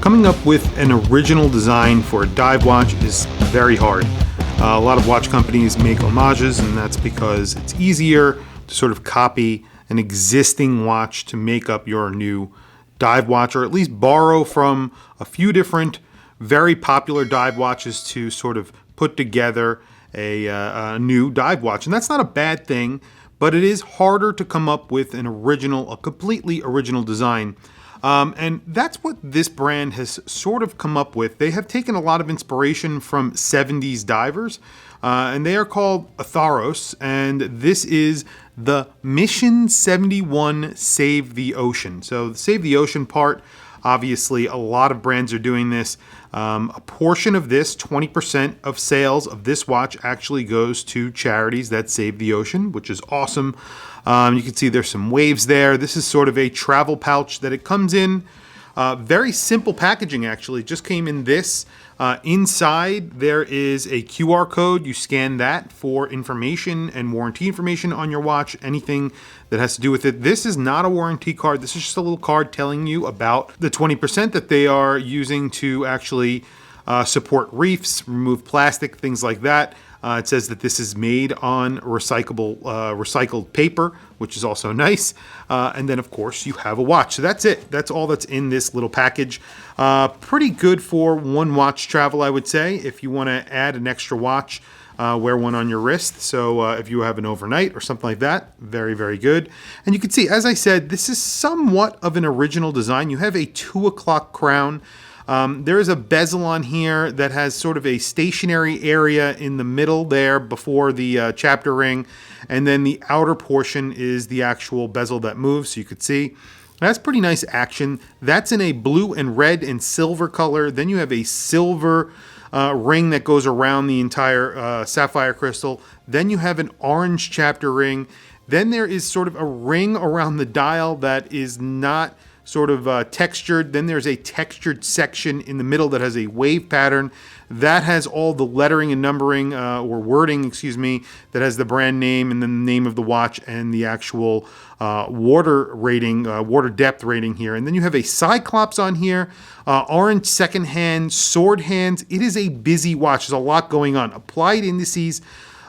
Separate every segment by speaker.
Speaker 1: coming up with an original design for a dive watch is very hard. A lot of watch companies make homages, and that's because it's easier to sort of copy an existing watch to make up your new dive watch, or at least borrow from a few different very popular dive watches to sort of put together a new dive watch. And that's not a bad thing, but it is harder to come up with a completely original design. And that's what this brand has sort of come up with. They have taken a lot of inspiration from 70s divers, and they are called Etairos, and this is the Mission 71 Save the Ocean. So the Save the Ocean part, obviously a lot of brands are doing this. A portion of this, 20% of sales of this watch actually goes to charities that save the ocean, which is awesome. You can see there's some waves there. This is sort of a travel pouch that it comes in. Very simple packaging, actually. Just came in this. Inside, there is a QR code. You scan that for information and warranty information on your watch, anything that has to do with it. This is not a warranty card. This is just a little card telling you about the 20% that they are using to actually support reefs, remove plastic, things like that. It says that this is made on recycled paper, which is also nice. And then, of course, you have a watch. So that's it. That's all that's in this little package. Pretty good for one watch travel, I would say. If you want to add an extra watch, wear one on your wrist. So if you have an overnight or something like that, very, very good. And you can see, as I said, this is somewhat of an original design. You have a 2 o'clock crown. There is a bezel on here that has sort of a stationary area in the middle there before the chapter ring. And then the outer portion is the actual bezel that moves, so you could see. That's pretty nice action. That's in a blue and red and silver color. Then you have a silver ring that goes around the entire sapphire crystal. Then you have an orange chapter ring. Then there is sort of a ring around the dial that is not sort of textured. Then there's a textured section in the middle that has a wave pattern. That has all the lettering and numbering, or wording, that has the brand name and then the name of the watch and the actual water rating, water depth rating here. And then you have a Cyclops on here, orange second hand, sword hands. It is a busy watch. There's a lot going on. Applied indices.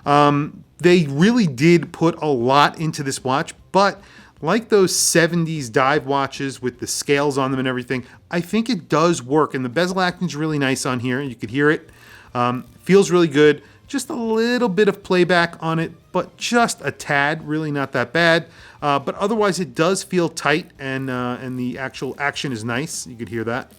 Speaker 1: They really did put a lot into this watch, but like those 70s dive watches with the scales on them and everything, I think it does work. And the bezel action is really nice on here. You could hear it. Feels really good. Just a little bit of playback on it, but just a tad. Really not that bad. But otherwise, it does feel tight, and the actual action is nice. You could hear that.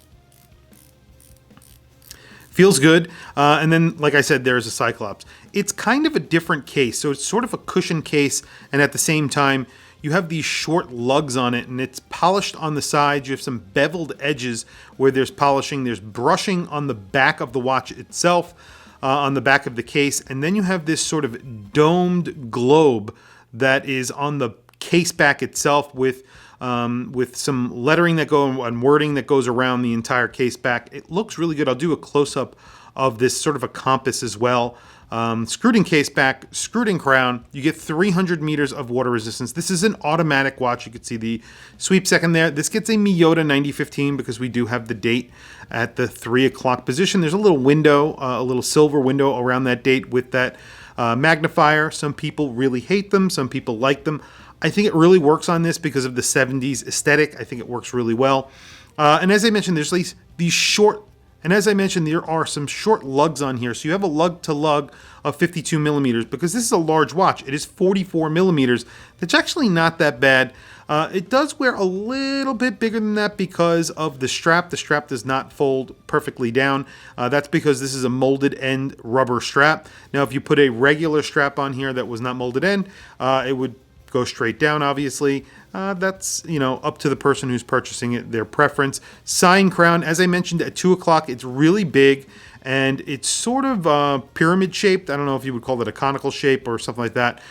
Speaker 1: Feels good. And then, like I said, there's a Cyclops. It's kind of a different case. So it's sort of a cushion case, and at the same time, you have these short lugs on it, and it's polished on the sides. You have some beveled edges where there's polishing. There's brushing on the back of the watch itself, on the back of the case. And then you have this sort of domed globe that is on the case back itself with some lettering and wording that goes around the entire case back. It looks really good. I'll do a close-up of this sort of a compass as well. Screwed in case back, screwed in crown. You get 300 meters of water resistance. This is an automatic watch. You can see the sweep second there. This gets a Miyota 9015 because we do have the date at the 3 o'clock position. There's a little window, a little silver window around that date with that magnifier. Some people really hate them. Some people like them. I think it really works on this because of the 70s aesthetic. I think it works really well. And as I mentioned, there's these short. And as I mentioned, there are some short lugs on here. So you have a lug to lug of 52 millimeters because this is a large watch. It is 44 millimeters. That's actually not that bad. It does wear a little bit bigger than that because of the strap. The strap does not fold perfectly down. That's because this is a molded end rubber strap. Now, if you put a regular strap on here that was not molded end, it would go straight down, obviously. That's, up to the person who's purchasing it, their preference. Sign crown, as I mentioned, at 2 o'clock, it's really big, and it's sort of pyramid shaped. I don't know if you would call it a conical shape or something like that.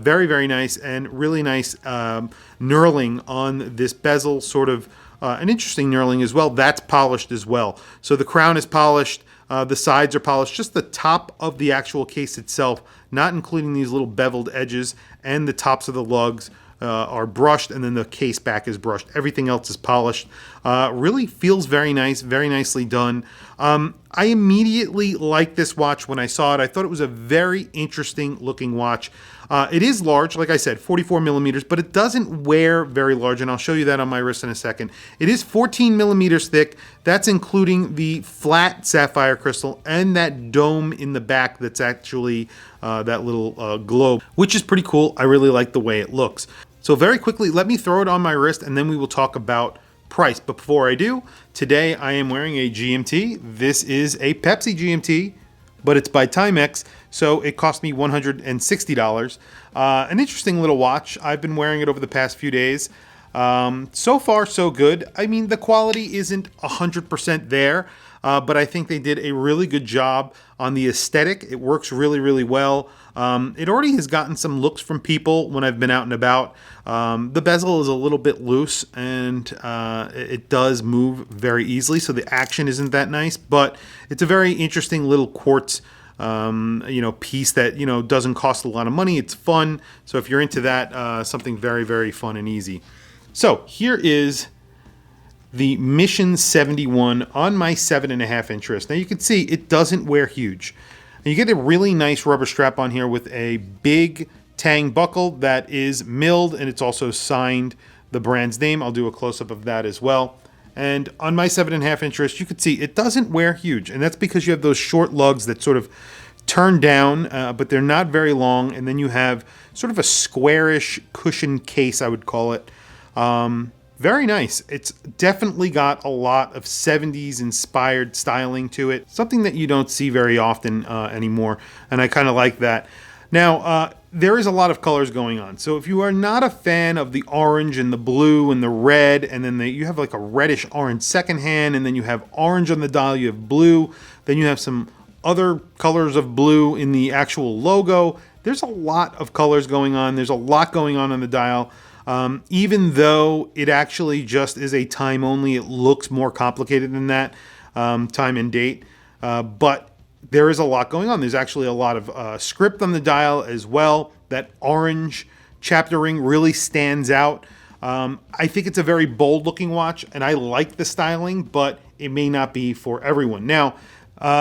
Speaker 1: Very, very nice, and really nice knurling on this bezel, sort of an interesting knurling as well. That's polished as well. So the crown is polished. The sides are polished, just the top of the actual case itself, not including these little beveled edges, and the tops of the lugs are brushed, and then the case back is brushed. Everything else is polished. Really feels very nice, very nicely done. I immediately liked this watch when I saw it. I thought it was a very interesting looking watch. It is large, like I said, 44 millimeters, but it doesn't wear very large, and I'll show you that on my wrist in a second. It is 14 millimeters thick. That's including the flat sapphire crystal and that dome in the back that's actually that little globe, which is pretty cool. I really like the way it looks. So very quickly, let me throw it on my wrist, and then we will talk about price. But before I do, today I am wearing a GMT. This is a Pepsi GMT, but it's by Timex, so it cost me $160. An interesting little watch. I've been wearing it over the past few days. So far, so good. I mean, the quality isn't 100% there, but I think they did a really good job on the aesthetic. It works really, really well. It already has gotten some looks from people when I've been out and about. The bezel is a little bit loose, and it does move very easily, so the action isn't that nice, but it's a very interesting little quartz piece that, doesn't cost a lot of money. It's fun. So if you're into that, something very, very fun and easy. So here is the Mission 71 on my 7.5 inch wrist. Now you can see it doesn't wear huge. And you get a really nice rubber strap on here with a big tang buckle that is milled, and it's also signed the brand's name. I'll do a close-up of that as well. And on my 7.5 inch wrist, you can see it doesn't wear huge. And that's because you have those short lugs that sort of turn down, but they're not very long. And then you have sort of a squarish cushion case, I would call it. Very nice. It's definitely got a lot of 70s inspired styling to it. Something that you don't see very often anymore. And I kind of like that. Now, there is a lot of colors going on. So if you are not a fan of the orange and the blue and the red, and then you have like a reddish orange second hand, and then you have orange on the dial, you have blue, then you have some other colors of blue in the actual logo. There's a lot of colors going on. There's a lot going on the dial. Even though it actually just is a time only, it looks more complicated than that, time and date. But there is a lot going on. There's actually a lot of script on the dial as well. That orange chapter ring really stands out. I think it's a very bold looking watch, and I like the styling, but it may not be for everyone. Now,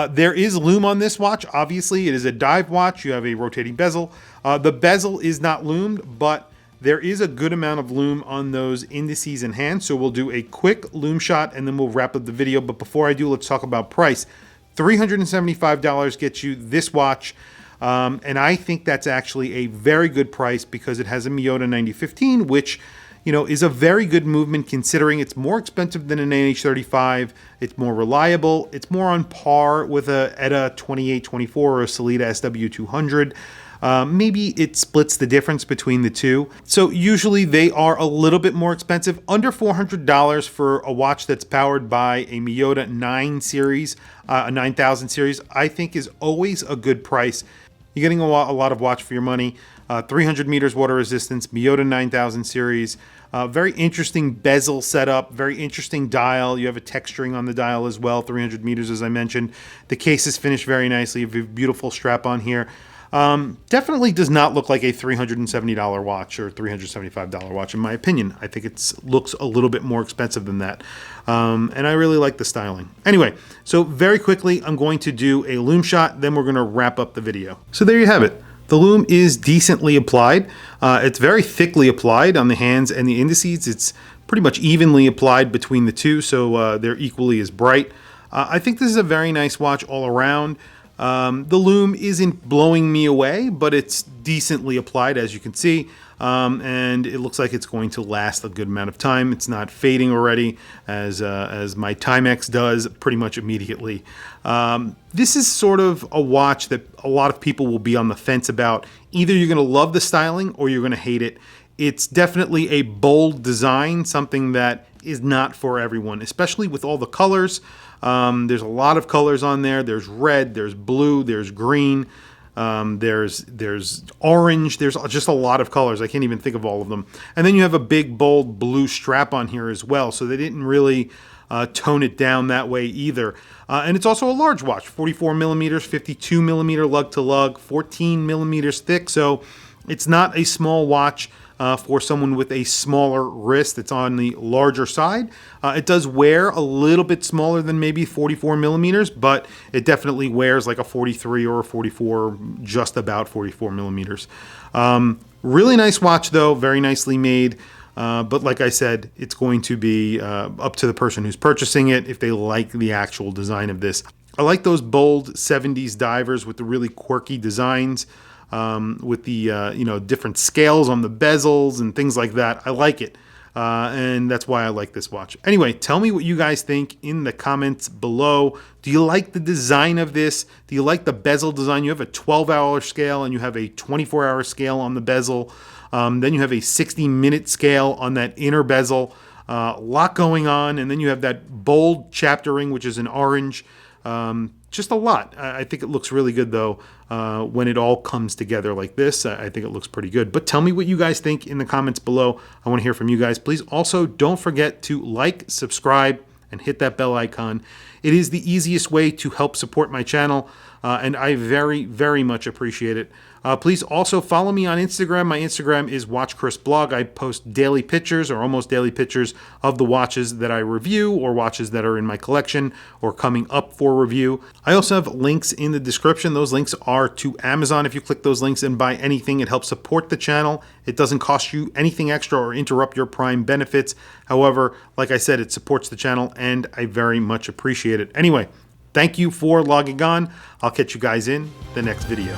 Speaker 1: there is lume on this watch. Obviously, it is a dive watch. You have a rotating bezel. The bezel is not lumed, but there is a good amount of lume on those indices and hands. So we'll do a quick lume shot, and then we'll wrap up the video. But before I do, let's talk about price. $375 gets you this watch. And I think that's actually a very good price because it has a Miyota 9015, which, is a very good movement considering it's more expensive than an NH35. It's more reliable. It's more on par with a ETA 2824 or a Sellita SW200. Maybe it splits the difference between the two. So usually they are a little bit more expensive, under $400 for a watch that's powered by a Miyota 9 series, a 9000 series, I think is always a good price. You're getting a lot of watch for your money. 300 meters water resistance, Miyota 9000 series. Very interesting bezel setup, very interesting dial. You have a texturing on the dial as well, 300 meters as I mentioned. The case is finished very nicely. You have a beautiful strap on here. Definitely does not look like a $370 watch or $375 watch in my opinion. I think it looks a little bit more expensive than that. And I really like the styling. Anyway, so very quickly, I'm going to do a lume shot, then we're going to wrap up the video. So there you have it. The lume is decently applied. It's very thickly applied on the hands and the indices. It's pretty much evenly applied between the two, so they're equally as bright. I think this is a very nice watch all around. The lume isn't blowing me away, but it's decently applied, as you can see, and it looks like it's going to last a good amount of time. It's not fading already, as my Timex does pretty much immediately. This is sort of a watch that a lot of people will be on the fence about. Either you're going to love the styling or you're going to hate it. It's definitely a bold design, something that is not for everyone, especially with all the colors. There's a lot of colors on there. There's red, there's blue, there's green, there's orange. There's just a lot of colors. I can't even think of all of them. And then you have a big, bold blue strap on here as well. So they didn't really tone it down that way either. And it's also a large watch, 44 millimeters, 52 millimeter lug to lug, 14 millimeters thick. So it's not a small watch. for someone with a smaller wrist. It's on the larger side. It does wear a little bit smaller than maybe 44 millimeters, but it definitely wears like a 43 or a 44, just about 44 millimeters. Really nice watch though, very nicely made. But like I said, it's going to be up to the person who's purchasing it if they like the actual design of this. I like those bold 70s divers with the really quirky designs, with the different scales on the bezels and things like that. I like it. And that's why I like this watch. Anyway, tell me what you guys think in the comments below. Do you like the design of this? Do you like the bezel design? You have a 12-hour scale and you have a 24-hour scale on the bezel. Then you have a 60-minute scale on that inner bezel. A lot going on. And then you have that bold chapter ring, which is an orange. Just a lot. I think it looks really good though when it all comes together like this. I think it looks pretty good. But tell me what you guys think in the comments below. I want to hear from you guys. Please also don't forget to like, subscribe, and hit that bell icon. It is the easiest way to help support my channel, and I very, very much appreciate it. Please also follow me on Instagram. My Instagram is WatchChrisBlog. I post daily pictures or almost daily pictures of the watches that I review or watches that are in my collection or coming up for review. I also have links in the description. Those links are to Amazon. If you click those links and buy anything, it helps support the channel. It doesn't cost you anything extra or interrupt your Prime benefits. However, like I said, it supports the channel and I very much appreciate it. Anyway, thank you for logging on. I'll catch you guys in the next video.